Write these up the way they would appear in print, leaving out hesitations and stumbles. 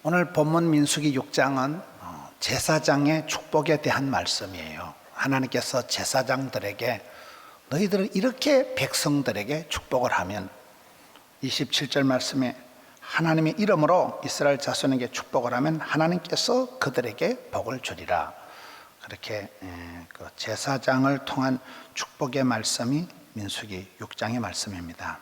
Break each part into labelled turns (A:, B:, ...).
A: 오늘 본문 민수기 6장은 제사장의 축복에 대한 말씀이에요. 하나님께서 제사장들에게 너희들은 이렇게 백성들에게 축복을 하면 27절 말씀에 하나님의 이름으로 이스라엘 자손에게 축복을 하면 하나님께서 그들에게 복을 주리라. 그렇게 그 제사장을 통한 축복의 말씀이 민수기 6장의 말씀입니다.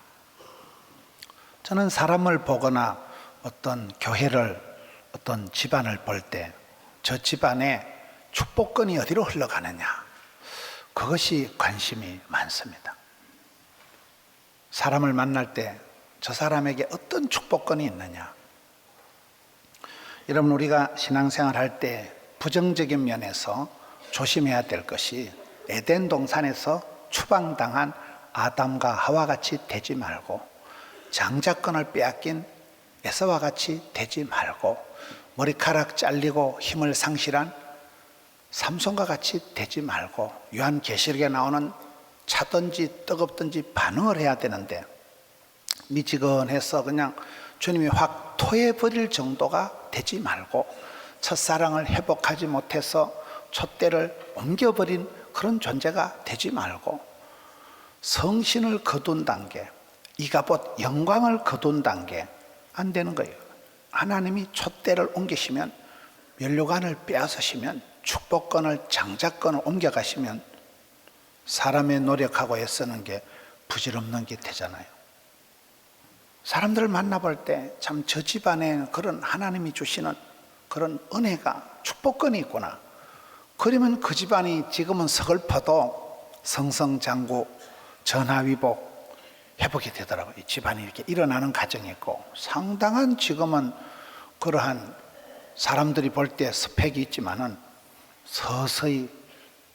A: 저는 사람을 보거나 어떤 교회를 어떤 집안을 볼 때 저 집안에 축복권이 어디로 흘러가느냐, 그것이 관심이 많습니다. 사람을 만날 때 저 사람에게 어떤 축복권이 있느냐. 여러분, 우리가 신앙생활 할 때 부정적인 면에서 조심해야 될 것이 에덴 동산에서 추방당한 아담과 하와 같이 되지 말고, 장자권을 빼앗긴 에서와 같이 되지 말고, 머리카락 잘리고 힘을 상실한 삼손과 같이 되지 말고, 요한계시록에 나오는 차든지 뜨겁든지 반응을 해야 되는데 미지근해서 그냥 주님이 확 토해버릴 정도가 되지 말고, 첫사랑을 회복하지 못해서 촛대를 옮겨버린 그런 존재가 되지 말고, 성신을 거둔 단계, 이가봇 영광을 거둔 단계 안 되는 거예요. 하나님이 촛대를 옮기시면, 면류관을 빼앗으시면, 축복권을 장자권을 옮겨가시면 사람의 노력하고 애쓰는 게 부질없는 게 되잖아요. 사람들을 만나볼 때 참 저 집안에 그런 하나님이 주시는 그런 은혜가, 축복권이 있구나. 그러면 그 집안이 지금은 서글퍼도 성성장구, 전화위복 회복이 되더라고요. 이 집안이 이렇게 일어나는 가정이 있고, 상당한 지금은 그러한 사람들이 볼 때 스펙이 있지만은 서서히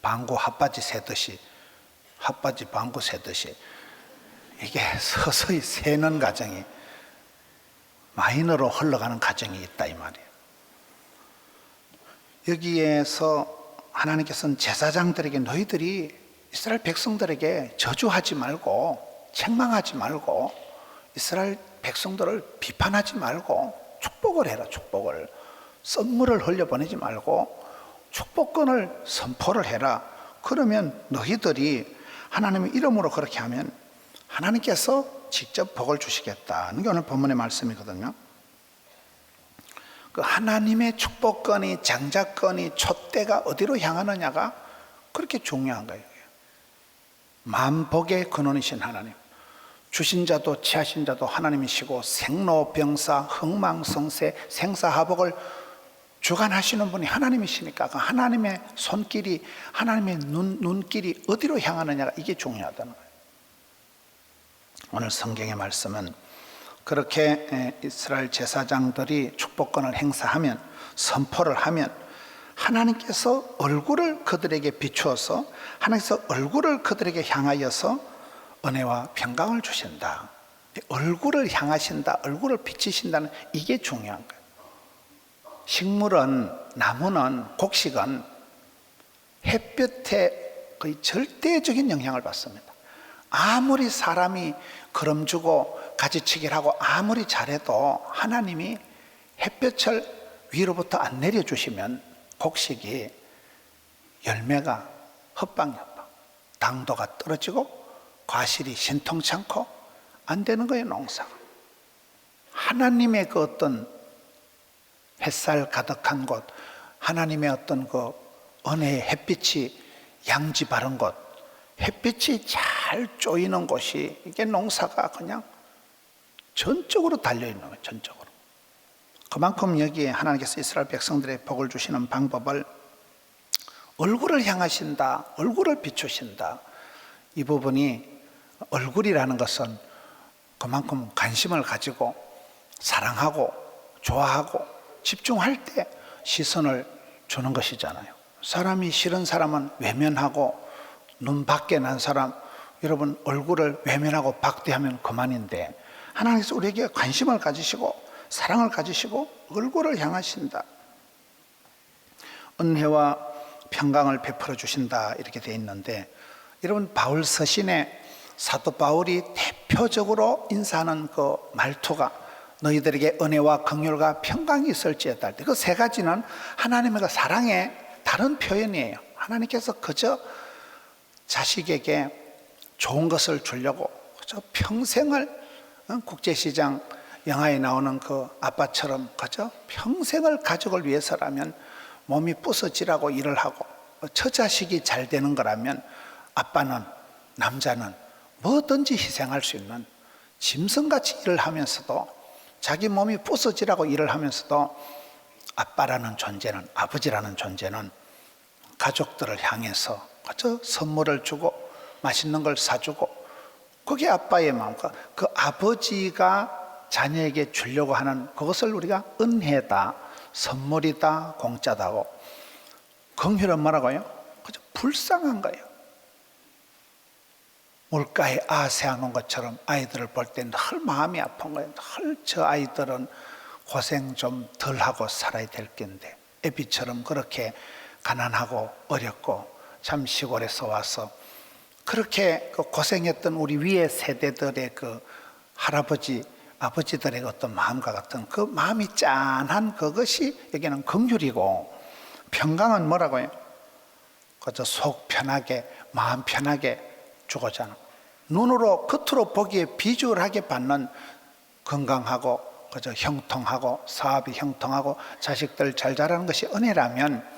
A: 방구 핫바지 새듯이, 핫바지 방구 새듯이 이게 서서히 새는 가정이, 마이너로 흘러가는 가정이 있다 이 말이에요. 여기에서 하나님께서는 제사장들에게 너희들이 이스라엘 백성들에게 저주하지 말고, 책망하지 말고, 이스라엘 백성들을 비판하지 말고 축복을 해라. 축복을, 썬물을 흘려보내지 말고 축복권을 선포를 해라. 그러면 너희들이 하나님의 이름으로 그렇게 하면 하나님께서 직접 복을 주시겠다는 게 오늘 본문의 말씀이거든요. 그 하나님의 축복권이, 장자권이, 촛대가 어디로 향하느냐가 그렇게 중요한 거예요. 만복의 근원이신 하나님, 주신 자도 취하신 자도 하나님이시고, 생로병사, 흥망성쇠, 생사화복을 주관하시는 분이 하나님이시니까 그 하나님의 손길이, 하나님의 눈길이 어디로 향하느냐가 이게 중요하다는 거예요. 오늘 성경의 말씀은 그렇게 이스라엘 제사장들이 축복권을 행사하면, 선포를 하면 하나님께서 얼굴을 그들에게 비추어서, 하나님께서 얼굴을 그들에게 향하여서 은혜와 평강을 주신다. 얼굴을 향하신다, 얼굴을 비치신다는 이게 중요한 거예요. 식물은, 나무는, 곡식은 햇볕에 거의 절대적인 영향을 받습니다. 아무리 사람이 거름주고 가지치기를 하고 아무리 잘해도 하나님이 햇볕을 위로부터 안 내려주시면 곡식이, 열매가 헛방헛방, 당도가 떨어지고 과실이 신통치 않고 안 되는 거예요. 농사가 하나님의 그 어떤 햇살 가득한 곳, 하나님의 어떤 그 은혜의 햇빛이 양지 바른 곳, 햇빛이 잘 쪼이는 곳이, 이게 농사가 그냥 전적으로 달려있는 거예요. 전적으로. 그만큼 여기에 하나님께서 이스라엘 백성들의 복을 주시는 방법을 얼굴을 향하신다, 얼굴을 비추신다, 이 부분이, 얼굴이라는 것은 그만큼 관심을 가지고 사랑하고 좋아하고 집중할 때 시선을 주는 것이잖아요. 사람이 싫은 사람은 외면하고, 눈 밖에 난 사람, 여러분 얼굴을 외면하고 박대하면 그만인데, 하나님께서 우리에게 관심을 가지시고 사랑을 가지시고 얼굴을 향하신다, 은혜와 평강을 베풀어 주신다, 이렇게 되어 있는데, 여러분 바울 서신에 사도 바울이 대표적으로 인사하는 그 말투가 너희들에게 은혜와 긍휼과 평강이 있을지어다 할 때, 그 세 가지는 하나님의 그 사랑의 다른 표현이에요. 하나님께서 그저 자식에게 좋은 것을 주려고 그저 평생을, 국제시장 영화에 나오는 그 아빠처럼 그저 평생을 가족을 위해서라면 몸이 부서지라고 일을 하고, 저 자식이 잘 되는 거라면 아빠는, 남자는 뭐든지 희생할 수 있는, 짐승같이 일을 하면서도, 자기 몸이 부서지라고 일을 하면서도 아빠라는 존재는, 아버지라는 존재는 가족들을 향해서 그저 선물을 주고 맛있는 걸 사주고, 그게 아빠의 마음과 그 아버지가 자녀에게 주려고 하는 그것을 우리가 은혜다, 선물이다, 공짜다고. 긍휼은 뭐라고요? 그저 불쌍한 거예요. 물가에 세워놓은 것처럼 아이들을 볼 때 늘 마음이 아픈 거예요. 늘 저 아이들은 고생 좀 덜 하고 살아야 될 텐데, 애비처럼 그렇게 가난하고 어렵고 참 시골에서 와서 그렇게 고생했던 우리 위의 세대들의 그 할아버지, 아버지들의 어떤 마음과 같은 그 마음이 짠한 그것이 여기는 긍휼이고, 평강은 뭐라고요? 그저 속 편하게, 마음 편하게 주고자 하는, 눈으로 겉으로 보기에 비주얼하게 받는, 건강하고 그저 형통하고 사업이 형통하고 자식들 잘 자라는 것이 은혜라면,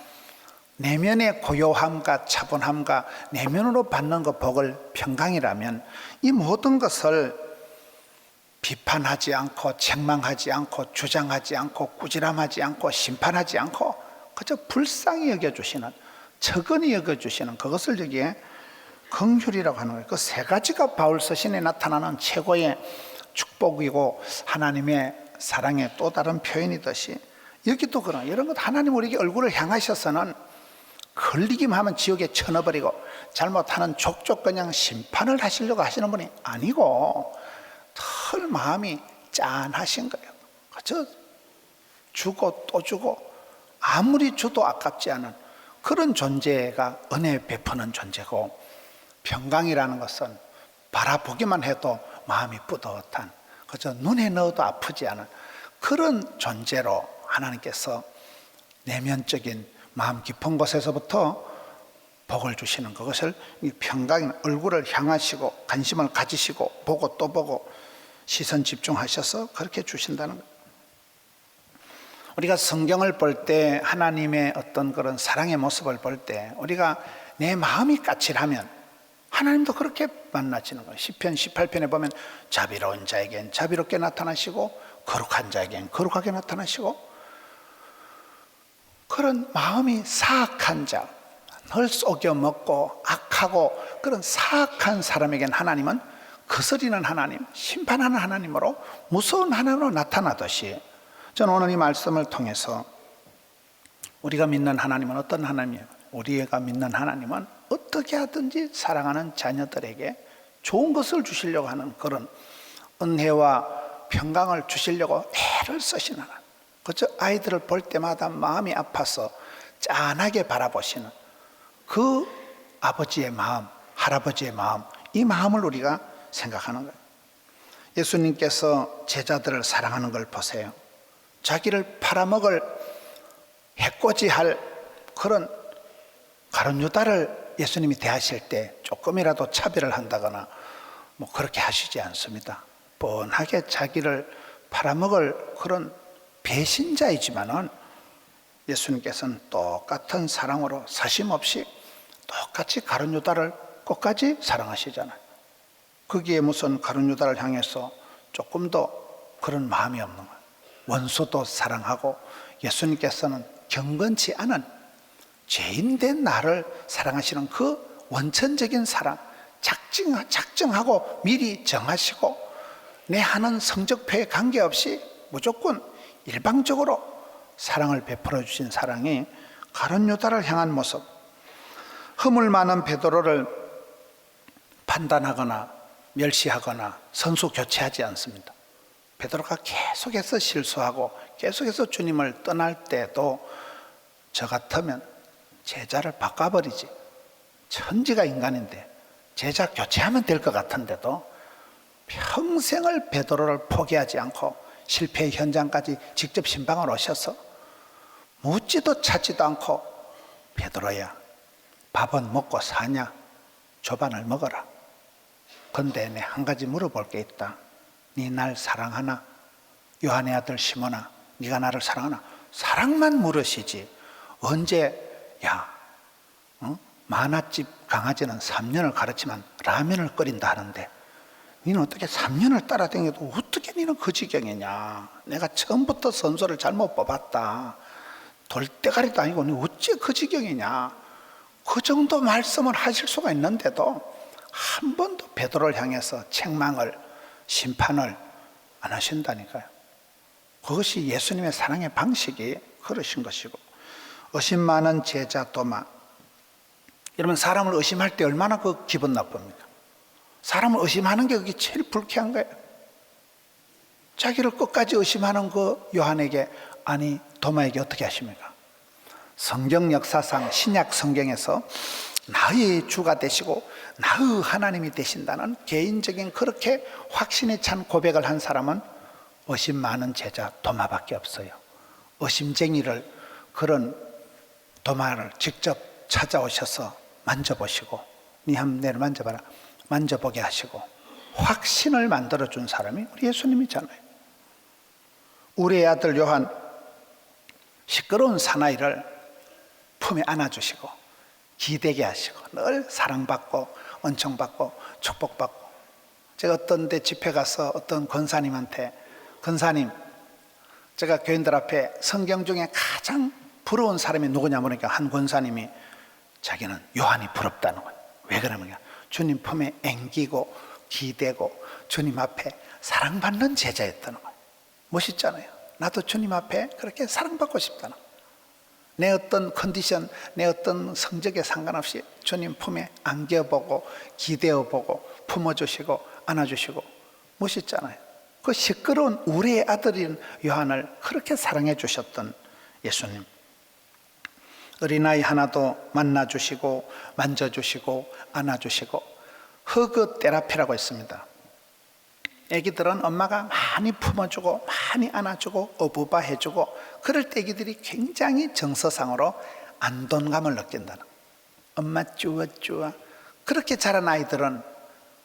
A: 내면의 고요함과 차분함과 내면으로 받는 그 복을 평강이라면, 이 모든 것을 비판하지 않고 책망하지 않고 주장하지 않고 꾸지람하지 않고 심판하지 않고 그저 불쌍히 여겨주시는, 적은히 여겨주시는 그것을 여기에 긍휼이라고 하는 거예요. 그 세 가지가 바울 서신에 나타나는 최고의 축복이고 하나님의 사랑의 또 다른 표현이듯이, 여기도 그런, 이런 것 하나님 우리에게 얼굴을 향하셔서는 걸리기만 하면 지옥에 쳐넣어버리고, 잘못하는 족족 그냥 심판을 하시려고 하시는 분이 아니고 털 마음이 짠하신 거예요. 그저 주고 또 주고 아무리 줘도 아깝지 않은 그런 존재가 은혜 베푸는 존재고, 평강이라는 것은 바라보기만 해도 마음이 뿌듯한, 그저 눈에 넣어도 아프지 않은 그런 존재로 하나님께서 내면적인 마음 깊은 곳에서부터 복을 주시는, 그것을 이 평강인 얼굴을 향하시고 관심을 가지시고 보고 또 보고 시선 집중하셔서 그렇게 주신다는 거예요. 우리가 성경을 볼 때, 하나님의 어떤 그런 사랑의 모습을 볼 때, 우리가 내 마음이 까칠하면 하나님도 그렇게 만나시는 거예요. 시편 18편에 보면 자비로운 자에겐 자비롭게 나타나시고 거룩한 자에겐 거룩하게 나타나시고, 그런 마음이 사악한 자, 늘 속여 먹고 악하고 그런 사악한 사람에겐 하나님은 거스리는 하나님, 심판하는 하나님으로, 무서운 하나님으로 나타나듯이, 저는 오늘 이 말씀을 통해서 우리가 믿는 하나님은 어떤 하나님이에요? 우리가 믿는 하나님은 어떻게 하든지 사랑하는 자녀들에게 좋은 것을 주시려고 하는 그런 은혜와 평강을 주시려고 애를 쓰시는 하나님. 그저 아이들을 볼 때마다 마음이 아파서 짠하게 바라보시는 그 아버지의 마음, 할아버지의 마음, 이 마음을 우리가 생각하는 거예요. 예수님께서 제자들을 사랑하는 걸 보세요. 자기를 팔아먹을 해코지할 그런 가룟 유다를 예수님이 대하실 때 조금이라도 차별을 한다거나 뭐 그렇게 하시지 않습니다. 뻔하게 자기를 팔아먹을 그런 배신자이지만은 예수님께서는 똑같은 사랑으로 사심 없이 똑같이 가룟 유다를 끝까지 사랑하시잖아요. 거기에 무슨 가룟 유다를 향해서 조금 더 그런 마음이 없는 거예요. 원수도 사랑하고, 예수님께서는 경건치 않은 죄인된 나를 사랑하시는 그 원천적인 사랑, 작정하고 미리 정하시고 내 하는 성적표에 관계없이 무조건 일방적으로 사랑을 베풀어 주신 사랑이 가룟 유다를 향한 모습. 허물 많은 베드로를 판단하거나 멸시하거나 선수 교체하지 않습니다. 베드로가 계속해서 실수하고 계속해서 주님을 떠날 때도 저 같으면 제자를 바꿔버리지, 천지가 인간인데 제자 교체하면 될 것 같은데도 평생을 베드로를 포기하지 않고 실패의 현장까지 직접 신방을 오셔서 묻지도 찾지도 않고 베드로야 밥은 먹고 사냐? 조반을 먹어라. 근데 내 한 가지 물어볼 게 있다. 네 날 사랑하나? 요한의 아들 시몬아, 네가 나를 사랑하나? 사랑만 물으시지 언제 만화집 강아지는 3년을 가르치면 라면을 끓인다 하는데 너는 어떻게 3년을 따라다녀도 어떻게 너는 그 지경이냐? 내가 처음부터 선수를 잘못 뽑았다. 돌대가리도 아니고 너 어째 그 지경이냐? 그 정도 말씀을 하실 수가 있는데도 한 번도 베드로를 향해서 책망을 심판을 안 하신다니까요. 그것이 예수님의 사랑의 방식이 그러신 것이고, 의심 많은 제자 도마. 여러분, 사람을 의심할 때 얼마나 그 기분 나쁩니까? 사람을 의심하는 게 그게 제일 불쾌한 거예요. 자기를 끝까지 의심하는 그 요한에게, 아니 도마에게 어떻게 하십니까? 성경 역사상 신약 성경에서 나의 주가 되시고 나의 하나님이 되신다는 개인적인 그렇게 확신에 찬 고백을 한 사람은 의심 많은 제자 도마밖에 없어요. 의심쟁이를, 그런 도마를 직접 찾아오셔서 만져보시고, 네 한번 내를 만져봐라, 만져보게 하시고 확신을 만들어준 사람이 우리 예수님이잖아요. 우리의 아들 요한, 시끄러운 사나이를 품에 안아주시고 기대게 하시고 늘 사랑받고 은총받고 축복받고. 제가 어떤 데 집회 가서 어떤 권사님한테, 권사님, 제가 교인들 앞에 성경 중에 가장 부러운 사람이 누구냐 물으니까 한 권사님이 자기는 요한이 부럽다는 거예요. 왜 그러냐? 주님 품에 앵기고 기대고 주님 앞에 사랑받는 제자였다는 거예요. 멋있잖아요. 나도 주님 앞에 그렇게 사랑받고 싶다는 거예요. 내 어떤 컨디션, 내 어떤 성적에 상관없이 주님 품에 안겨보고 기대어보고 품어주시고 안아주시고 멋있잖아요. 그 시끄러운 우리의 아들인 요한을 그렇게 사랑해 주셨던 예수님. 어린아이 하나도 만나주시고 만져주시고 안아주시고. 허그 테라피라고 있습니다. 애기들은 엄마가 많이 품어주고 많이 안아주고 어부바해주고 그럴 때 애기들이 굉장히 정서상으로 안돈감을 느낀다는. 엄마 쭈어쭈어. 그렇게 자란 아이들은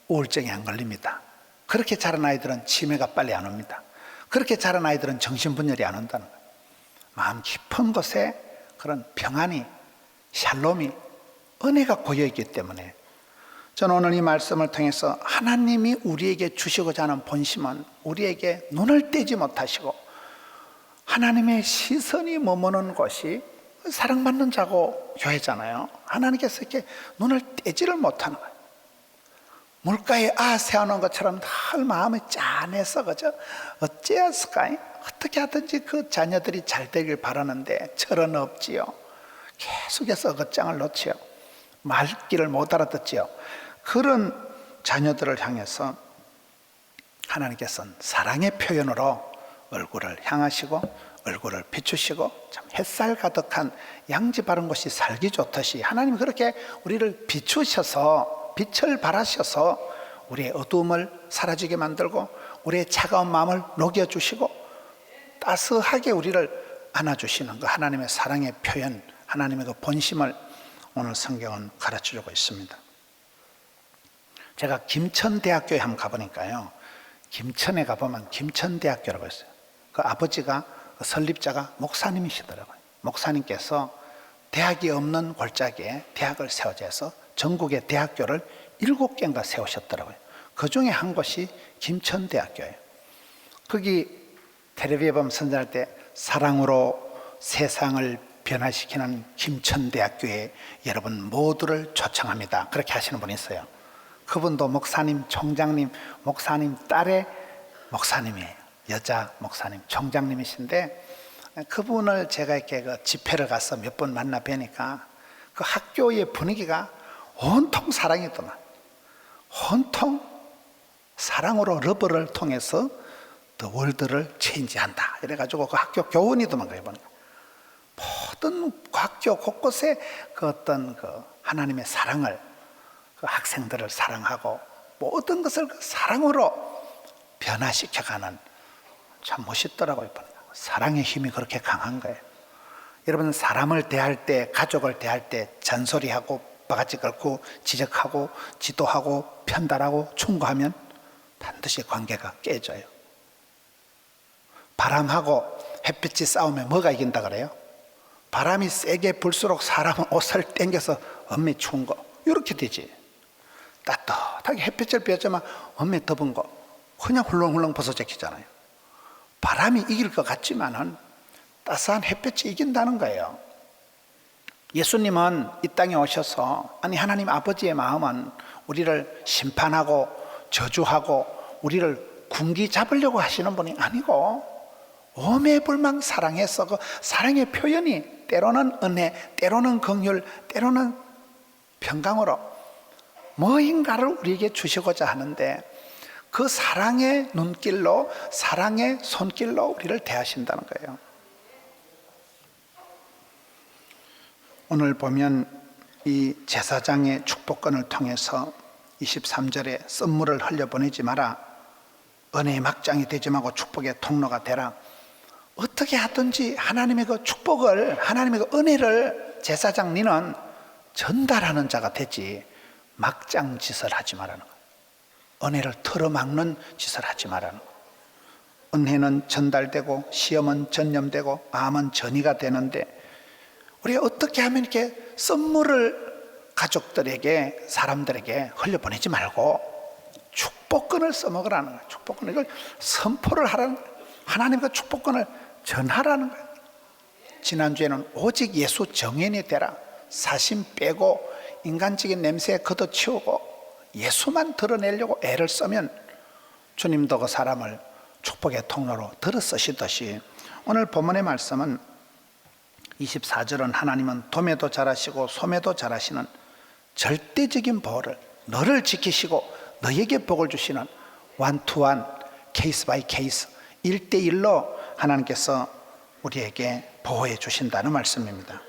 A: 우울증에 안 걸립니다. 그렇게 자란 아이들은 치매가 빨리 안 옵니다. 그렇게 자란 아이들은 정신분열이 안 온다는 거예요. 마음 깊은 곳에 그런 평안이, 샬롬이, 은혜가 고여있기 때문에 저는 오늘 이 말씀을 통해서 하나님이 우리에게 주시고자 하는 본심은 우리에게 눈을 떼지 못하시고 하나님의 시선이 머무는 곳이 사랑받는 자고 교회잖아요. 하나님께서 이렇게 눈을 떼지를 못하는 거예요. 물가에 세워놓은 것처럼 늘 마음이 짠해서 그죠? 어찌했을까요? 어떻게 하든지 그 자녀들이 잘 되길 바라는데 철은 없지요. 계속해서 어긋장을 놓지요. 말귀를 못 알아듣지요. 그런 자녀들을 향해서 하나님께서는 사랑의 표현으로 얼굴을 향하시고 얼굴을 비추시고 참 햇살 가득한 양지 바른 곳이 살기 좋듯이 하나님이 그렇게 우리를 비추셔서 빛을 발하셔서 우리의 어두움을 사라지게 만들고 우리의 차가운 마음을 녹여주시고 따스하게 우리를 안아주시는 그 하나님의 사랑의 표현, 하나님의 그 본심을 오늘 성경은 가르쳐주고 있습니다. 제가 김천대학교에 한번 가보니까요, 김천에 가보면 김천대학교라고 있어요. 그 아버지가, 그 설립자가 목사님이시더라고요. 목사님께서 대학이 없는 골짜기에 대학을 세우자 해서 전국의 대학교를 7개인가 세우셨더라고요. 그 중에 한 곳이 김천대학교예요. 거기 텔레비에 보면 선전할 때 사랑으로 세상을 변화시키는 김천대학교에 여러분 모두를 초청합니다. 그렇게 하시는 분이 있어요. 그분도 목사님, 총장님, 목사님 딸의 목사님이에요. 여자 목사님, 총장님이신데 그분을 제가 이렇게 그 집회를 가서 몇 번 만나 뵈니까 그 학교의 분위기가 온통 사랑이더만. 온통 사랑으로 러브를 통해서 더 월드를 체인지한다. 이래가지고 그 학교 교원이더만 그래 보니까. 모든 학교 곳곳에 그 어떤 그 하나님의 사랑을, 그 학생들을 사랑하고 모든 것을 그 사랑으로 변화시켜가는 참 멋있더라고요. 사랑의 힘이 그렇게 강한 거예요. 여러분, 사람을 대할 때, 가족을 대할 때 잔소리하고 바가지 긁고 지적하고 지도하고 편달하고 충고하면 반드시 관계가 깨져요. 바람하고 햇빛이 싸우면 뭐가 이긴다 그래요? 바람이 세게 불수록 사람은 옷을 당겨서 엄매 추운 거 이렇게 되지. 따뜻하게 햇빛을 비었지만 엄매 더운 거 그냥 훌렁훌렁 벗어제키잖아요. 바람이 이길 것 같지만은 따스한 햇빛이 이긴다는 거예요. 예수님은 이 땅에 오셔서, 아니 하나님 아버지의 마음은 우리를 심판하고 저주하고 우리를 군기 잡으려고 하시는 분이 아니고 오매불망 사랑해서 그 사랑의 표현이 때로는 은혜, 때로는 긍휼, 때로는 평강으로 무엇인가를 우리에게 주시고자 하는데 그 사랑의 눈길로, 사랑의 손길로 우리를 대하신다는 거예요. 오늘 보면 이 제사장의 축복권을 통해서 23절에 썸물을 흘려보내지 마라, 은혜의 막장이 되지 말고 축복의 통로가 되라. 어떻게 하든지 하나님의 그 축복을, 하나님의 그 은혜를 제사장 니는 전달하는 자가 되지 막장 짓을 하지 말라는 거예요. 은혜를 틀어막는 짓을 하지 말라는 거예요. 은혜는 전달되고 시험은 전념되고 마음은 전이가 되는데 우리가 어떻게 하면 이렇게 선물을 가족들에게, 사람들에게 흘려보내지 말고 축복권을 써먹으라는 거예요. 축복권을, 이걸 선포를 하라는 거예요. 하나님과 축복권을 전하라는 거예요. 지난주에는 오직 예수 정인이 되라, 사심 빼고 인간적인 냄새 걷어치우고 예수만 드러내려고 애를 쓰면 주님도 그 사람을 축복의 통로로 들어 쓰시듯이 오늘 본문의 말씀은 24절은 하나님은 돔에도 잘하시고 솜에도 잘하시는 절대적인 보호를, 너를 지키시고 너에게 복을 주시는 원투원, 케이스 바이 케이스, 1대1로 하나님께서 우리에게 보호해 주신다는 말씀입니다.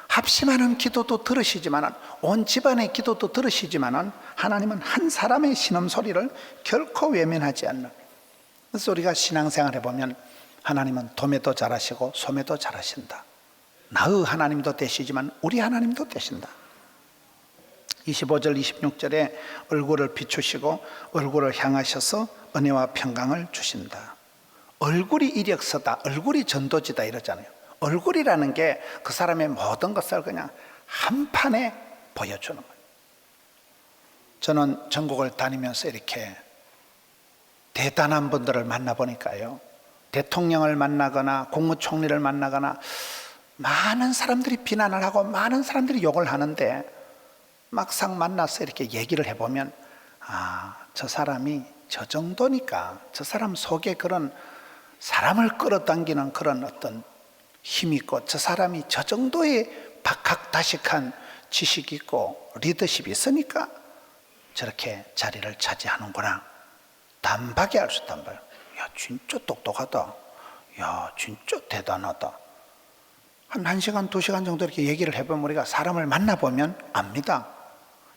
A: 합심하는 기도도 들으시지만, 온 집안의 기도도 들으시지만 하나님은 한 사람의 신음소리를 결코 외면하지 않는, 그래서 우리가 신앙생활 해보면 하나님은 돔에도 잘하시고 솜에도 잘하신다. 나의 하나님도 되시지만 우리 하나님도 되신다. 25절 26절에 얼굴을 비추시고 얼굴을 향하셔서 은혜와 평강을 주신다. 얼굴이 이력서다, 얼굴이 전도지다 이러잖아요. 얼굴이라는 게 그 사람의 모든 것을 그냥 한판에 보여주는 거예요. 저는 전국을 다니면서 이렇게 대단한 분들을 만나보니까요, 대통령을 만나거나 국무총리를 만나거나 많은 사람들이 비난을 하고 많은 사람들이 욕을 하는데 막상 만나서 이렇게 얘기를 해보면, 아, 저 사람이 저 정도니까, 저 사람 속에 그런 사람을 끌어당기는 그런 어떤 힘이 있고, 저 사람이 저 정도의 박학다식한 지식이 있고 리더십이 있으니까 저렇게 자리를 차지하는구나. 단박에 알 수 있단 말이에요. 야, 진짜 똑똑하다. 야, 진짜 대단하다. 한 1시간, 2시간 정도 이렇게 얘기를 해보면 우리가 사람을 만나보면 압니다.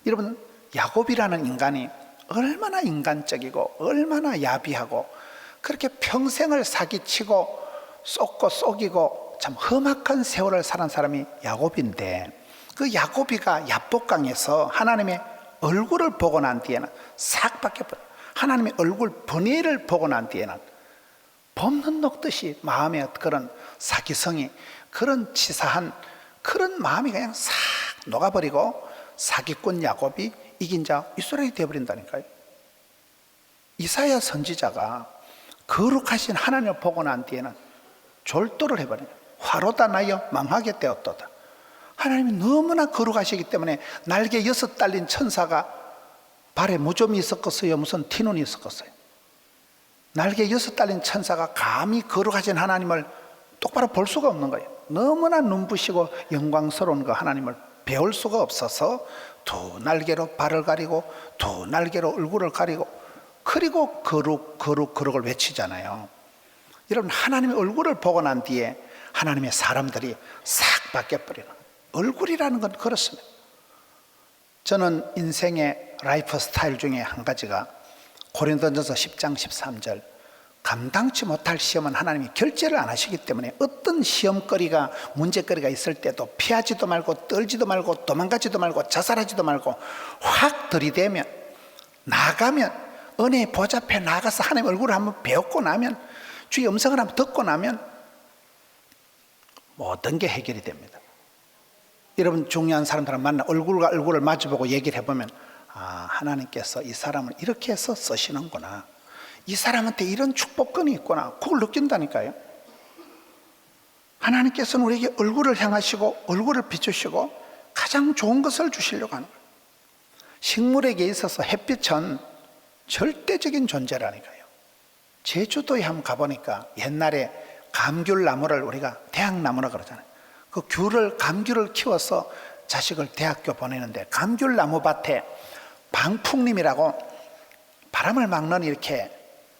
A: 여러분, 야곱이라는 인간이 얼마나 인간적이고 얼마나 야비하고 그렇게 평생을 사기치고 쏟고 속이고 참 험악한 세월을 살은 사람이 야곱인데, 그 야곱이가 야복강에서 하나님의 얼굴을 보고 난 뒤에는 싹 바뀌어버려요. 하나님의 얼굴 번뇌를 보고 난 뒤에는 봄눈 녹듯이 마음의 그런 사기성이, 그런 치사한 그런 마음이 그냥 싹 녹아버리고 사기꾼 야곱이 이긴 자 이스라엘이 되어버린다니까요. 이사야 선지자가 거룩하신 하나님을 보고 난 뒤에는 졸도를 해버려요. 화로다 나여 망하게 되었도다. 하나님이 너무나 거룩하시기 때문에 날개 6 달린 천사가 발에 무좀이 있었겠어요? 무슨 티눈이 있었겠어요? 날개 6 달린 천사가 감히 거룩하신 하나님을 똑바로 볼 수가 없는 거예요. 너무나 눈부시고 영광스러운 그 하나님을 배울 수가 없어서 두 날개로 발을 가리고 두 날개로 얼굴을 가리고, 그리고 거룩을 외치잖아요. 여러분, 하나님의 얼굴을 보고 난 뒤에 하나님의 사람들이 싹 바뀌어버리는, 얼굴이라는 건 그렇습니다. 저는 인생의 라이프 스타일 중에 한 가지가 고린도전서 10장 13절 감당치 못할 시험은 하나님이 결제를 안 하시기 때문에 어떤 시험거리가 문제거리가 있을 때도 피하지도 말고 떨지도 말고 도망가지도 말고 자살하지도 말고 확 들이대면 나가면 은혜의 보좌 앞에 나가서 하나님 얼굴을 한번 배웠고 나면 주의 음성을 한번 듣고 나면 모든 게 해결이 됩니다. 여러분 중요한 사람들을 만나 얼굴과 얼굴을 마주보고 얘기를 해보면 하나님께서 이 사람을 이렇게 해서 쓰시는구나, 이 사람한테 이런 축복권이 있구나, 그걸 느낀다니까요. 하나님께서는 우리에게 얼굴을 향하시고 얼굴을 비추시고 가장 좋은 것을 주시려고 하는 거예요. 식물에게 있어서 햇빛은 절대적인 존재라니까요. 제주도에 한번 가보니까 옛날에 감귤나무를 우리가 대학나무라 그러잖아요. 그 감귤을 키워서 자식을 대학교 보내는데 감귤나무 밭에 방풍림이라고 바람을 막는 이렇게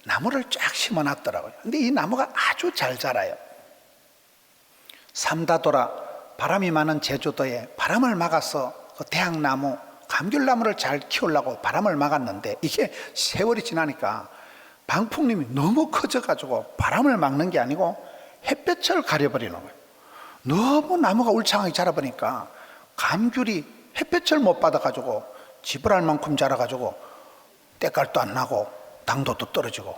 A: 나무를 쫙 심어놨더라고요. 근데 이 나무가 아주 잘 자라요. 삼다도라 바람이 많은 제주도에 바람을 막아서 그 대학나무 감귤나무를 잘 키우려고 바람을 막았는데 이게 세월이 지나니까 방풍림이 너무 커져가지고 바람을 막는 게 아니고 햇볕을 가려버리는 거예요. 너무 나무가 울창하게 자라보니까 감귤이 햇볕을 못 받아가지고 지불할 만큼 자라가지고 때깔도 안 나고 당도도 떨어지고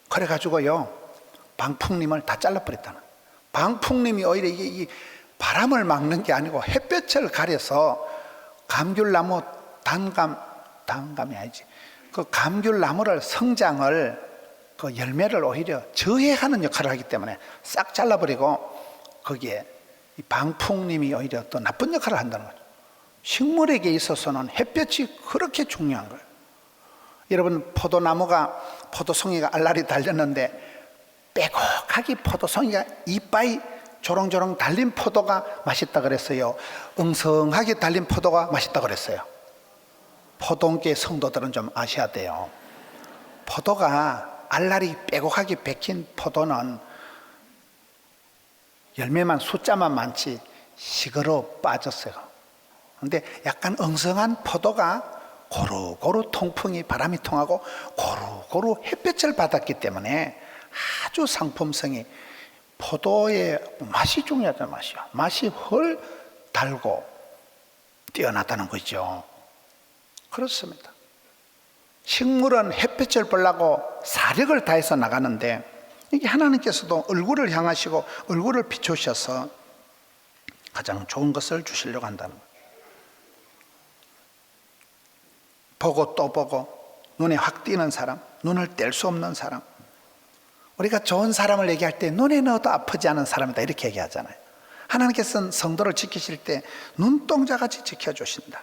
A: 그래가지고요 방풍림을 다 잘라버렸다는. 방풍림이 오히려 이게 이 바람을 막는 게 아니고 햇볕을 가려서 감귤나무 단감이 아니지, 그 감귤나무를 성장을 그 열매를 오히려 저해하는 역할을 하기 때문에 싹 잘라버리고 거기에 이 방풍림이 오히려 또 나쁜 역할을 한다는 거죠. 식물에게 있어서는 햇볕이 그렇게 중요한 거예요. 여러분 포도송이가 알알이 달렸는데 빼곡하게 포도송이가 이빠이 조롱조롱 달린 포도가 맛있다 그랬어요? 엉성하게 달린 포도가 맛있다 그랬어요? 포도원교회 성도들은 좀 아셔야 돼요. 포도가 알알이 빼곡하게 베낀 포도는 열매만 숫자만 많지 시그러 빠졌어요. 근데 약간 엉성한 포도가 고루고루 통풍이 바람이 통하고 고루고루 햇볕을 받았기 때문에 아주 상품성이, 포도의 맛이 중요하단 맛이야. 맛이 헐 달고 뛰어나다는 거죠. 그렇습니다. 식물은 햇볕을 보려고 사력을 다해서 나가는데 이게 하나님께서도 얼굴을 향하시고 얼굴을 비추셔서 가장 좋은 것을 주시려고 한다는 거예요. 보고 또 보고 눈에 확 띄는 사람, 눈을 뗄 수 없는 사람. 우리가 좋은 사람을 얘기할 때 눈에 넣어도 아프지 않은 사람이다 이렇게 얘기하잖아요. 하나님께서는 성도를 지키실 때 눈동자같이 지켜주신다.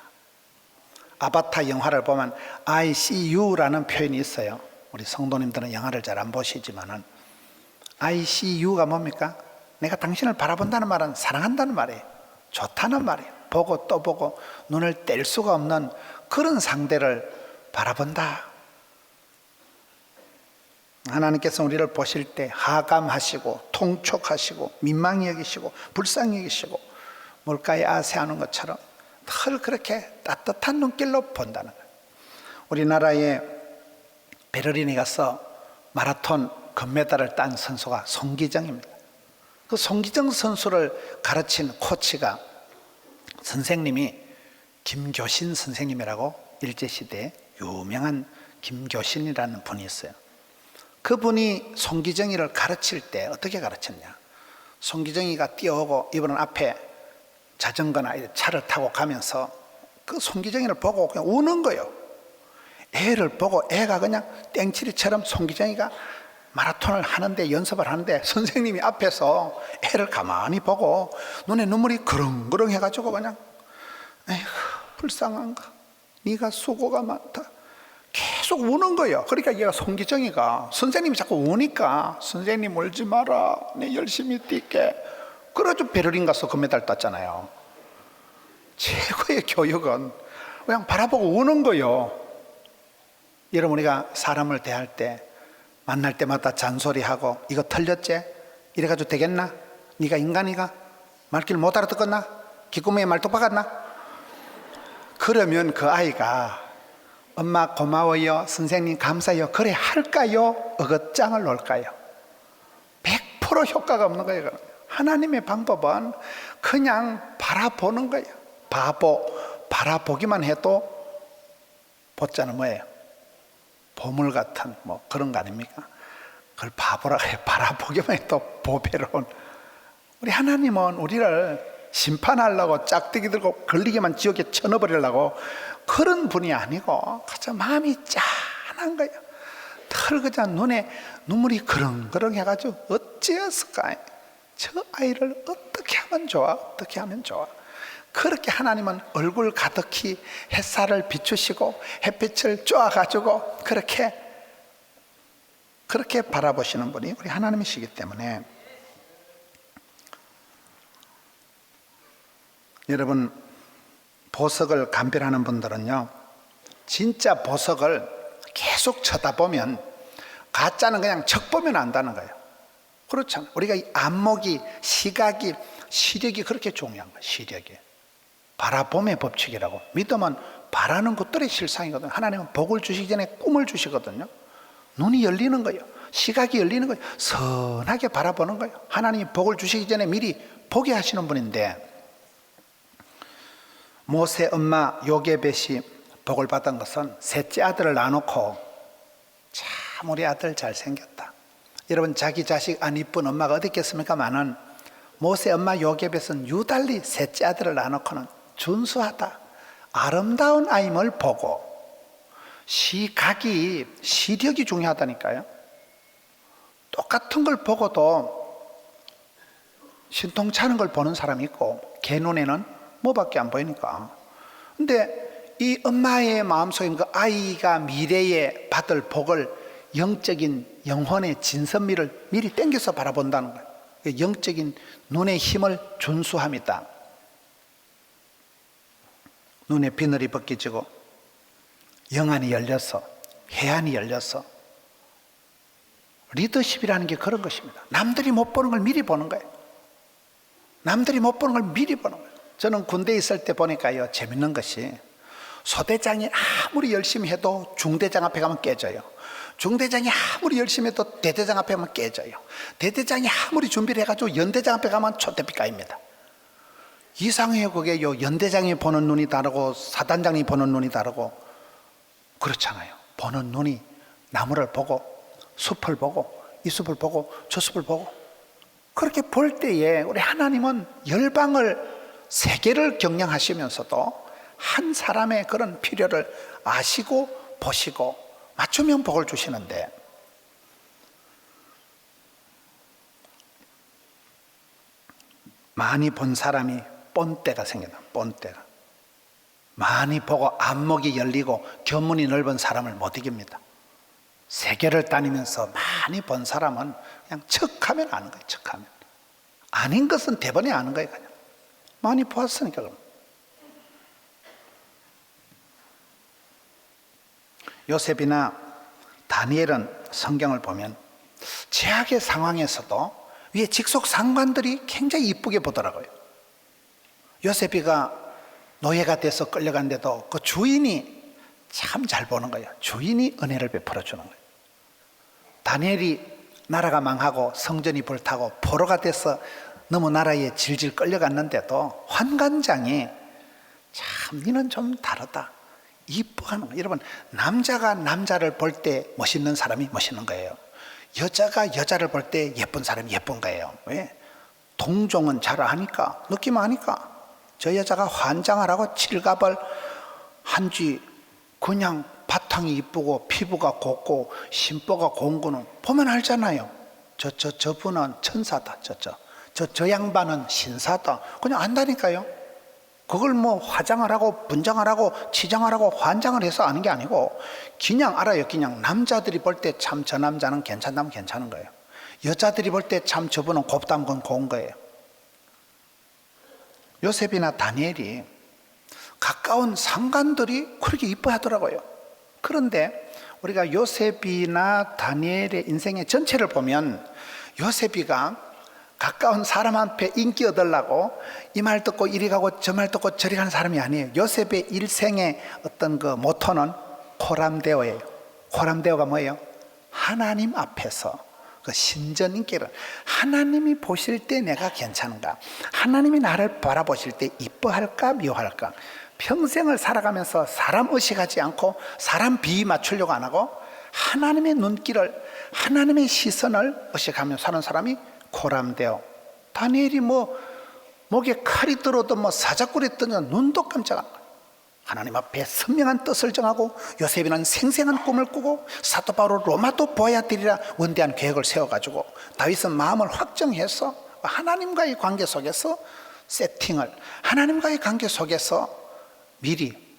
A: 아바타 영화를 보면 I see you라는 표현이 있어요. 우리 성도님들은 영화를 잘 안 보시지만은 I see you가 뭡니까? 내가 당신을 바라본다는 말은 사랑한다는 말이에요. 좋다는 말이에요. 보고 또 보고 눈을 뗄 수가 없는 그런 상대를 바라본다. 하나님께서 우리를 보실 때 하감하시고 통촉하시고 민망히 여기시고 불쌍히 여기시고 물가에 아세하는 것처럼 늘 그렇게 따뜻한 눈길로 본다는 거예요. 우리나라에 베를린에 가서 마라톤 금메달을 딴 선수가 송기정입니다. 그 송기정 선수를 가르친 코치가 선생님이 김교신 선생님이라고 일제시대에 유명한 김교신이라는 분이 있어요. 그분이 송기정이를 가르칠 때 어떻게 가르쳤냐? 송기정이가 뛰어오고 이분은 앞에 자전거나 차를 타고 가면서 그 송기정이를 보고 그냥 우는 거예요. 애를 보고 애가 그냥 땡치리처럼 송기정이가 마라톤을 하는데 연습을 하는데 선생님이 앞에서 애를 가만히 보고 눈에 눈물이 그렁그렁 해가지고 그냥 에휴 불쌍한가, 네가 수고가 많다 계속 우는 거예요. 그러니까 얘가 송기정이가 선생님이 자꾸 우니까 선생님 울지 마라 내 열심히 뛸게 그래가지고 베를린 가서 금메달 땄잖아요. 최고의 교육은 그냥 바라보고 우는 거예요. 여러분 우리가 사람을 대할 때 만날 때마다 잔소리하고 이거 틀렸지? 이래가지고 되겠나? 네가 인간이가? 말귀를 못 알아듣겠나? 기구멍에 말뚝 박았나? 그러면 그 아이가 엄마 고마워요, 선생님 감사해요, 그래 할까요? 어긋장을 놓을까요? 100% 효과가 없는 거예요. 하나님의 방법은 그냥 바라보는 거예요. 바라보기만 해도 보자는 뭐예요? 보물 같은 뭐 그런 거 아닙니까? 그걸 바보라고 해요. 바라보기만 해도 보배로운. 우리 하나님은 우리를 심판하려고 짝대기 들고 걸리게만 지옥에 쳐넣어버리려고 그런 분이 아니고 그저 마음이 짠한 거예요. 털 그저 눈에 눈물이 그렁그렁 해가지고 어찌했을까? 저 아이를 어떻게 하면 좋아? 어떻게 하면 좋아? 그렇게 하나님은 얼굴 가득히 햇살을 비추시고 햇빛을 쪼아가지고 그렇게 바라보시는 분이 우리 하나님이시기 때문에, 여러분 보석을 감별하는 분들은요, 진짜 보석을 계속 쳐다보면 가짜는 그냥 척 보면 안다는 거예요. 그렇잖아요. 우리가 이 안목이, 시각이, 시력이 그렇게 중요한 거예요. 시력이 바라봄의 법칙이라고. 믿음은 바라는 것들의 실상이거든요. 하나님은 복을 주시기 전에 꿈을 주시거든요. 눈이 열리는 거예요. 시각이 열리는 거예요. 선하게 바라보는 거예요. 하나님이 복을 주시기 전에 미리 보게 하시는 분인데, 모세 엄마 요게벳이 복을 받은 것은 셋째 아들을 낳아놓고 참 우리 아들 잘생겼다. 여러분 자기 자식 안 이쁜 엄마가 어디 있겠습니까? 많은 모세 엄마 요게벳은 유달리 셋째 아들을 낳아놓고는 준수하다, 아름다운 아임을 보고, 시력이 중요하다니까요. 똑같은 걸 보고도 신통찮은 걸 보는 사람이 있고 걔 눈에는 뭐밖에 안 보이니까. 근데 이 엄마의 마음속에 그 아이가 미래에 받을 복을, 영적인 영혼의 진선미를 미리 땡겨서 바라본다는 거예요. 영적인 눈의 힘을 준수함이다. 눈에 비늘이 벗겨지고 영안이 열려서, 해안이 열려서. 리더십이라는 게 그런 것입니다. 남들이 못 보는 걸 미리 보는 거예요. 남들이 못 보는 걸 미리 보는 거예요. 저는 군대에 있을 때 보니까요, 재밌는 것이 소대장이 아무리 열심히 해도 중대장 앞에 가면 깨져요. 중대장이 아무리 열심히 해도 대대장 앞에 가면 깨져요. 대대장이 아무리 준비를 해가지고 연대장 앞에 가면 초대비가입니다. 이상해요. 그게요. 연대장이 보는 눈이 다르고 사단장이 보는 눈이 다르고 그렇잖아요. 보는 눈이 나무를 보고 숲을 보고 이 숲을 보고 저 숲을 보고, 그렇게 볼 때에 우리 하나님은 열방을, 세계를 경영하시면서도 한 사람의 그런 필요를 아시고 보시고 맞춤형 복을 주시는데, 많이 본 사람이 뻔때가 생겨나. 뻔때가 많이 보고 안목이 열리고 견문이 넓은 사람을 못 이깁니다. 세계를 다니면서 많이 본 사람은 그냥 척하면 아는 거예요. 척하면 아닌 것은 대번에 아는 거예요. 그냥 많이 보았으니까. 그럼 요셉이나 다니엘은 성경을 보면 최악의 상황에서도 위에 직속 상관들이 굉장히 이쁘게 보더라고요. 요셉이가 노예가 돼서 끌려갔는데도 그 주인이 참 잘 보는 거예요. 주인이 은혜를 베풀어 주는 거예요. 다니엘이 나라가 망하고 성전이 불타고 포로가 돼서 너무 나라에 질질 끌려갔는데도 환관장이 참 니는 좀 다르다, 이뻐하는 거예요. 여러분, 남자가 남자를 볼 때 멋있는 사람이 멋있는 거예요. 여자가 여자를 볼 때 예쁜 사람이 예쁜 거예요. 왜? 동종은 잘 아니까, 느낌 아니까. 저 여자가 환장을 하고 칠갑을 한지 그냥 바탕이 이쁘고 피부가 곱고 심보가 고운 거는 보면 알잖아요. 저분은 천사다. 저 양반은 신사다. 그냥 안다니까요. 그걸 뭐 화장을 하고 분장을 하고 치장을 하고 환장을 해서 아는 게 아니고 그냥 알아요. 그냥 남자들이 볼 때 참 저 남자는 괜찮다면 괜찮은 거예요. 여자들이 볼 때 참 저분은 곱다면 그건 고운 거예요. 요셉이나 다니엘이 가까운 상관들이 그렇게 이뻐하더라고요. 그런데 우리가 요셉이나 다니엘의 인생의 전체를 보면 요셉이가 가까운 사람 앞에 인기 얻으려고 이 말 듣고 이리 가고 저 말 듣고 저리 가는 사람이 아니에요. 요셉의 일생의 어떤 그 모토는 코람데오예요. 코람데오가 뭐예요? 하나님 앞에서 그 신전인격은 하나님이 보실 때 내가 괜찮은가, 하나님이 나를 바라보실 때 이뻐할까 미워할까. 평생을 살아가면서 사람 의식하지 않고 사람 비위 맞추려고 안 하고 하나님의 눈길을, 하나님의 시선을 의식하며 사는 사람이 코람데오. 다니엘이 목에 칼이 들어도 사자꿀이 뜨면 눈도 깜짝 안 가요. 하나님 앞에 선명한 뜻을 정하고 요셉이는 생생한 꿈을 꾸고 사도 바울 로마도 보아야 되리라 원대한 계획을 세워가지고 다윗은 마음을 확정해서 하나님과의 관계 속에서 세팅을, 하나님과의 관계 속에서 미리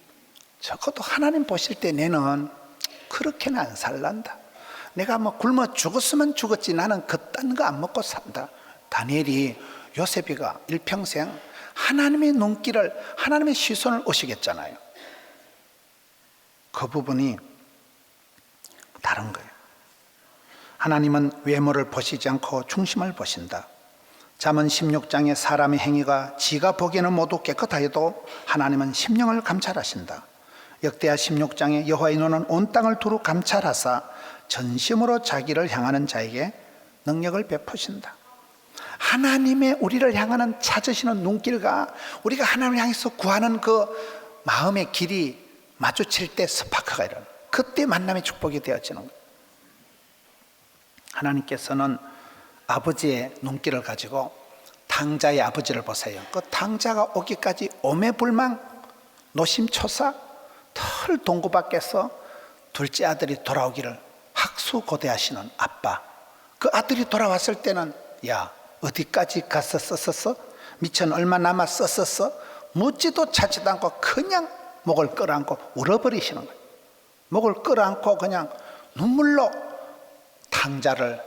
A: 적어도 하나님 보실 때 내는 그렇게는 안 살란다. 내가 굶어 죽었으면 죽었지 나는 그딴 거 안 먹고 산다. 다니엘이, 요셉이가 일평생 하나님의 눈길을, 하나님의 시선을 의식했잖아요. 그 부분이 다른 거예요. 하나님은 외모를 보시지 않고 중심을 보신다. 잠언 16장의 사람의 행위가 지가 보기에는 모두 깨끗하여도 하나님은 심령을 감찰하신다. 역대하 16장에 여호와의 눈은 온 땅을 두루 감찰하사 전심으로 자기를 향하는 자에게 능력을 베푸신다. 하나님의 우리를 향하는 찾으시는 눈길과 우리가 하나님을 향해서 구하는 그 마음의 길이 마주칠 때 스파크가 일어나요. 그때 만남의 축복이 되어지는 거예요. 하나님께서는 아버지의 눈길을 가지고 탕자의 아버지를 보세요. 그 탕자가 오기까지 오매불망 노심초사 털 동구 밖에서 둘째 아들이 돌아오기를 학수고대하시는 아빠. 그 아들이 돌아왔을 때는 야 어디까지 가서 썼었어? 미천 얼마 남아 썼었어? 묻지도 찾지도 않고 그냥 목을 끌어안고 울어버리시는 거예요. 목을 끌어안고 그냥 눈물로 탕자를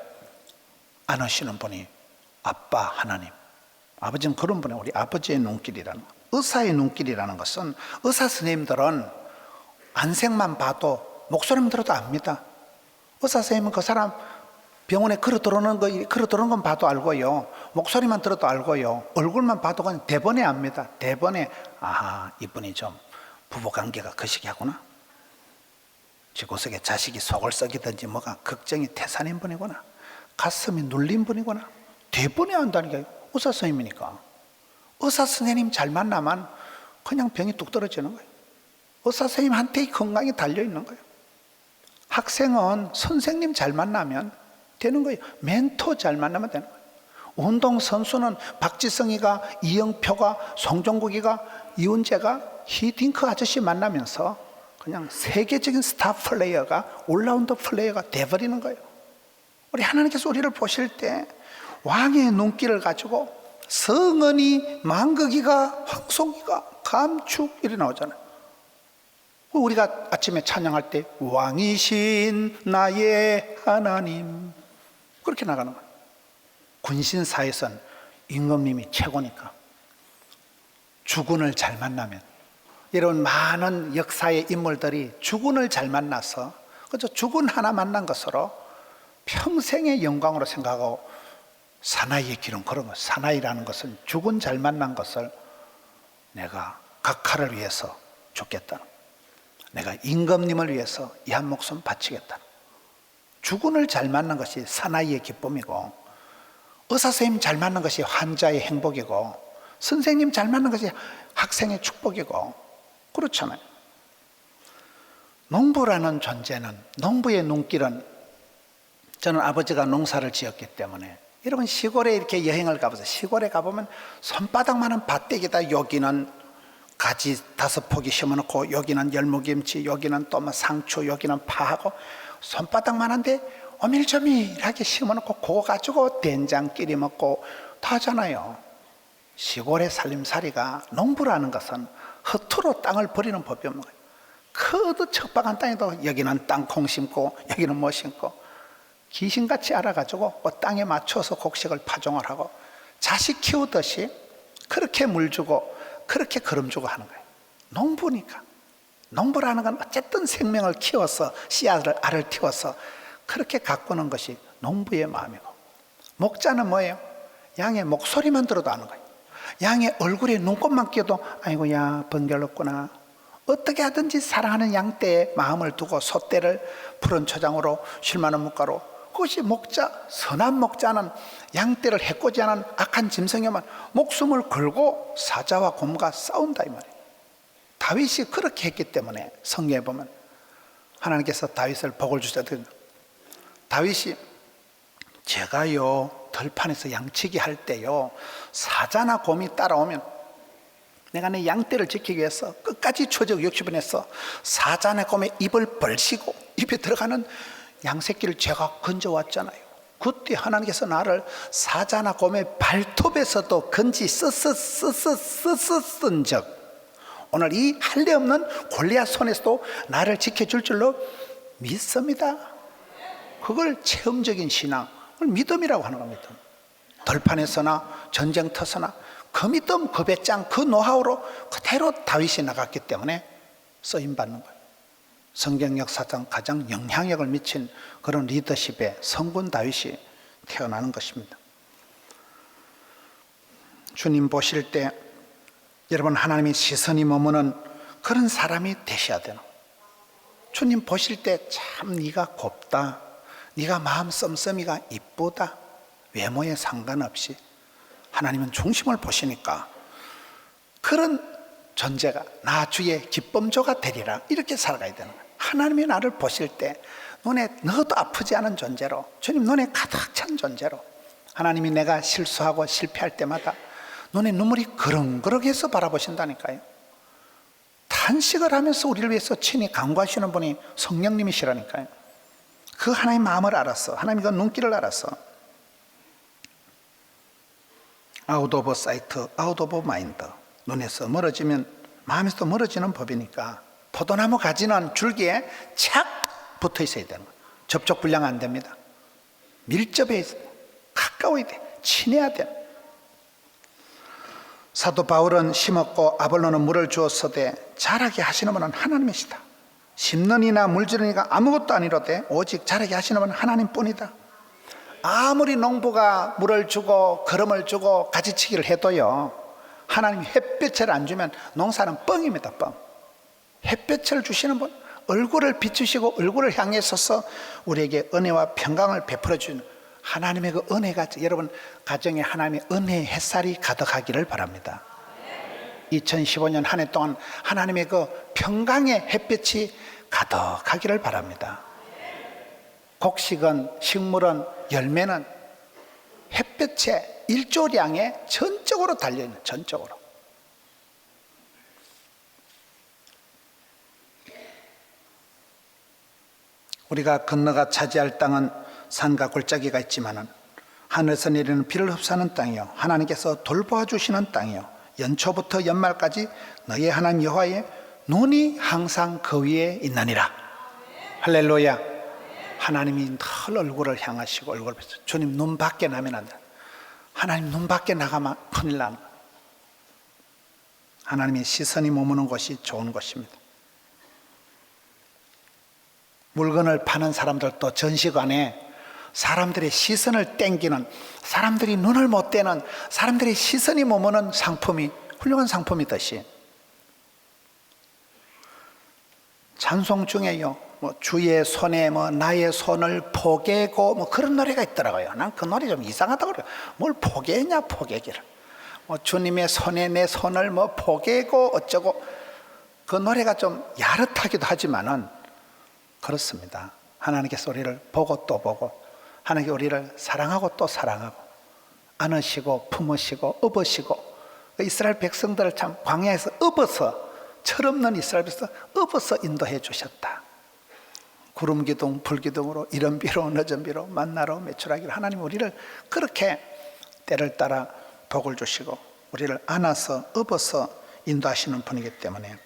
A: 안으시는 분이 아빠 하나님. 아버지는 그런 분이 우리 아버지의 눈길이라는 거. 의사의 눈길이라는 것은 의사 선생님들은 안색만 봐도 목소리만 들어도 압니다. 의사 선생님은 그 사람 병원에 걸어 들어오는 건 봐도 알고요. 목소리만 들어도 알고요. 얼굴만 봐도 그냥 대번에 압니다. 대번에 아하 이분이 좀 부부관계가 거시기하구나. 집구석에 자식이 속을 썩이든지 뭐가 걱정이 태산인 분이구나. 가슴이 눌린 분이구나. 대번에 안다니까요. 의사 선생님이니까. 의사 선생님 잘 만나면 그냥 병이 뚝 떨어지는 거예요. 의사 선생님한테 건강이 달려있는 거예요. 학생은 선생님 잘 만나면 되는 거예요. 멘토 잘 만나면 되는 거예요. 운동선수는 박지성이가, 이영표가, 송종국이가, 이훈재가, 히딩크 아저씨 만나면서 그냥 세계적인 스타 플레이어가, 올라운더 플레이어가 돼버리는 거예요. 우리 하나님께서 우리를 보실 때 왕의 눈길을 가지고 성은이, 망극이가, 황송이가, 감축 이렇게 나오잖아요. 우리가 아침에 찬양할 때 왕이신 나의 하나님 그렇게 나가는 거예요. 군신사에선 임금님이 최고니까. 주군을 잘 만나면, 이런 많은 역사의 인물들이 주군을 잘 만나서 그저 주군 하나 만난 것으로 평생의 영광으로 생각하고 사나이의 길은 그런 거. 사나이라는 것은 주군 잘 만난 것을 내가 각하를 위해서 죽겠다는, 내가 임금님을 위해서 이 한 목숨 바치겠다. 주군을 잘 만난 것이 사나이의 기쁨이고, 의사 선생님 잘 만난 것이 환자의 행복이고, 선생님 잘 만난 것이 학생의 축복이고, 그렇잖아요. 농부라는 존재는, 농부의 눈길은, 저는 아버지가 농사를 지었기 때문에, 여러분 시골에 이렇게 여행을 가보세요. 시골에 가보면 손바닥만한 밭대기다. 여기는 가지 5포기 심어놓고, 여기는 열무김치, 여기는 또 상추, 여기는 파하고, 손바닥만한데 오밀조밀하게 심어놓고 그거 가지고 된장끼리 먹고 다 하잖아요. 시골의 살림살이가, 농부라는 것은 허투루 땅을 버리는 법이 없는 거예요. 그도 척박한 땅에도 여기는 땅콩 심고 여기는 뭐 심고 귀신같이 알아가지고 그 땅에 맞춰서 곡식을 파종을 하고 자식 키우듯이 그렇게 물 주고 그렇게 거름 주고 하는 거예요. 농부니까. 농부라는 건 어쨌든 생명을 키워서 씨앗을, 알을 틔워서 그렇게 가꾸는 것이 농부의 마음이고, 목자는 뭐예요? 양의 목소리만 들어도 아는 거예요. 양의 얼굴에 눈곱만 끼어도 아이고 야 번결없구나, 어떻게 하든지 사랑하는 양떼에 마음을 두고 소떼를 푸른 초장으로 쉴만한 물가로, 그것이 목자, 선한 목자는 양떼를 해코지 하는 악한 짐승에만 목숨을 걸고 사자와 곰과 싸운다 이 말이에요. 다윗이 그렇게 했기 때문에 성경에 보면 하나님께서 다윗을 복을 주셨거든요. 다윗이 제가요 들판에서 양치기 할 때요 사자나 곰이 따라오면 내가 내 양떼를 지키기 위해서 끝까지 초적 60분 했어. 사자나 곰의 입을 벌시고 입에 들어가는 양새끼를 제가 건져왔잖아요. 그때 하나님께서 나를 사자나 곰의 발톱에서도 건지 쓴 적, 오늘 이 할례 없는 골리앗 손에서도 나를 지켜줄 줄로 믿습니다. 그걸 체험적인 신앙, 그걸 믿음이라고 하는 겁니다. 들판에서나 전쟁터서나 그 믿음, 그 배짱, 그 노하우로 그대로 다윗이 나갔기 때문에 쓰임받는 거예요. 성경 역사상 가장 영향력을 미친 그런 리더십의 성군 다윗이 태어나는 것입니다. 주님 보실 때 여러분 하나님의 시선이 머무는 그런 사람이 되셔야 되는, 주님 보실 때 참 네가 곱다, 네가 마음 씀씀이가 이쁘다, 외모에 상관없이 하나님은 중심을 보시니까 그런 존재가 나 주의 기쁨조가 되리라, 이렇게 살아가야 되는 거예요. 하나님이 나를 보실 때 눈에 넣어도 아프지 않은 존재로, 주님 눈에 가득 찬 존재로, 하나님이 내가 실수하고 실패할 때마다 눈에 눈물이 그렁그렁해서 바라보신다니까요. 탄식을 하면서 우리를 위해서 친히 간구하시는 분이 성령님이시라니까요. 그 하나님의 마음을 알았어, 하나님의 그 눈길을 알았어. 아웃 오브 사이트, 아웃 오브 마인드. 눈에서 멀어지면 마음에서 멀어지는 법이니까 포도나무 가지는 줄기에 착 붙어 있어야 되는 거예요. 접촉 불량 안 됩니다. 밀접해 있어야 돼. 가까워야 돼. 친해야 돼. 사도 바울은 심었고 아볼로는 물을 주었으되 자라게 하시는 분은 하나님이시다. 심는 이나 물주는 이가 아무것도 아니로되 오직 자라게 하시는 분은 하나님뿐이다. 아무리 농부가 물을 주고 거름을 주고 가지치기를 해도요, 하나님이 햇볕을 안 주면 농사는 뻥입니다. 뻥. 햇볕을 주시는 분, 얼굴을 비추시고 얼굴을 향해 서서 우리에게 은혜와 평강을 베풀어 주는 하나님의 그 은혜가, 여러분 가정에 하나님의 은혜의 햇살이 가득하기를 바랍니다. 2015년 한 해 동안 하나님의 그 평강의 햇볕이 가득하기를 바랍니다. 곡식은, 식물은, 열매는 햇볕의 일조량에 전적으로 달려있는, 전적으로. 우리가 건너가 차지할 땅은 산과 골짜기가 있지만은 하늘에서 내리는 비를 흡수하는 땅이요, 하나님께서 돌보아 주시는 땅이요, 연초부터 연말까지 너희 하나님 여호와의 눈이 항상 그 위에 있나니라. 할렐루야. 하나님이 늘 얼굴을 향하시고 얼굴을 비춰. 주님 눈 밖에 나면 안 돼. 하나님 눈 밖에 나가면 큰일 나는 거예요. 하나님의 시선이 머무는 곳이 좋은 곳입니다. 물건을 파는 사람들도 전시관에 사람들의 시선을 땡기는, 사람들이 눈을 못 떼는, 사람들의 시선이 머무는 상품이 훌륭한 상품이듯이 찬송 중에요, 뭐 주의 손에 뭐 나의 손을 포개고 뭐 그런 노래가 있더라고요. 난 그 노래 좀 이상하다고 그래요. 뭘 포개냐 포개기를, 뭐 주님의 손에 내 손을 뭐 포개고 어쩌고, 그 노래가 좀 야릇하기도 하지만은 그렇습니다. 하나님께서 우리를 보고 또 보고, 하나님께 우리를 사랑하고 또 사랑하고, 안으시고 품으시고 업으시고, 이스라엘 백성들을 참 광야에서 업어서, 철없는 이스라엘 백성 업어서 인도해 주셨다. 구름 기둥 불 기둥으로 이른 비로 늦은 비로 만나로 매출하기를, 하나님 우리를 그렇게 때를 따라 복을 주시고 우리를 안아서 업어서 인도하시는 분이기 때문에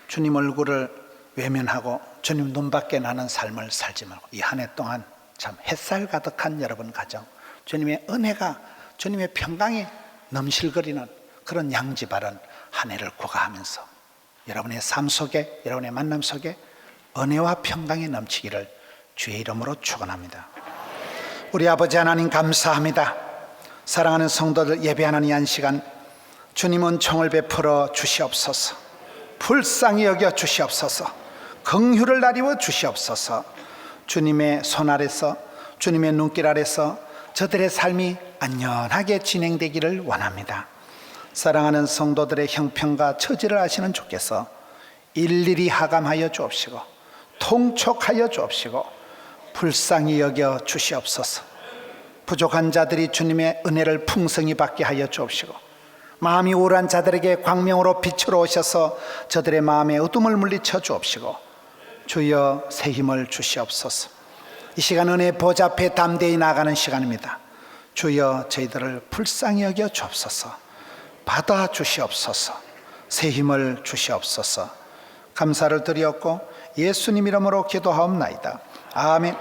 A: 주님 얼굴을 외면하고 주님 눈밖에 나는 삶을 살지 말고 이 한 해 동안 참 햇살 가득한 여러분 가정, 주님의 은혜가, 주님의 평강이 넘실거리는 그런 양지 바른 한 해를 구가하면서 여러분의 삶 속에, 여러분의 만남 속에 은혜와 평강이 넘치기를 주의 이름으로 축원합니다. 우리 아버지 하나님 감사합니다. 사랑하는 성도들 예배하는 이 한 시간 주님은 총을 베풀어 주시옵소서. 불쌍히 여겨 주시옵소서. 긍휼을 나리워 주시옵소서. 주님의 손 아래서, 주님의 눈길 아래서 저들의 삶이 안전하게 진행되기를 원합니다. 사랑하는 성도들의 형편과 처지를 아시는 주께서 일일이 하감하여 주옵시고 통촉하여 주옵시고 불쌍히 여겨 주시옵소서. 부족한 자들이 주님의 은혜를 풍성히 받게 하여 주옵시고 마음이 우울한 자들에게 광명으로 빛으로 오셔서 저들의 마음의 어둠을 물리쳐 주옵시고 주여 새 힘을 주시옵소서. 이 시간 은혜 보좌 앞에 담대히 나가는 시간입니다. 주여 저희들을 불쌍히 여겨 주옵소서. 받아 주시옵소서. 새 힘을 주시옵소서. 감사를 드리옵고 예수님 이름으로 기도하옵나이다. 아멘.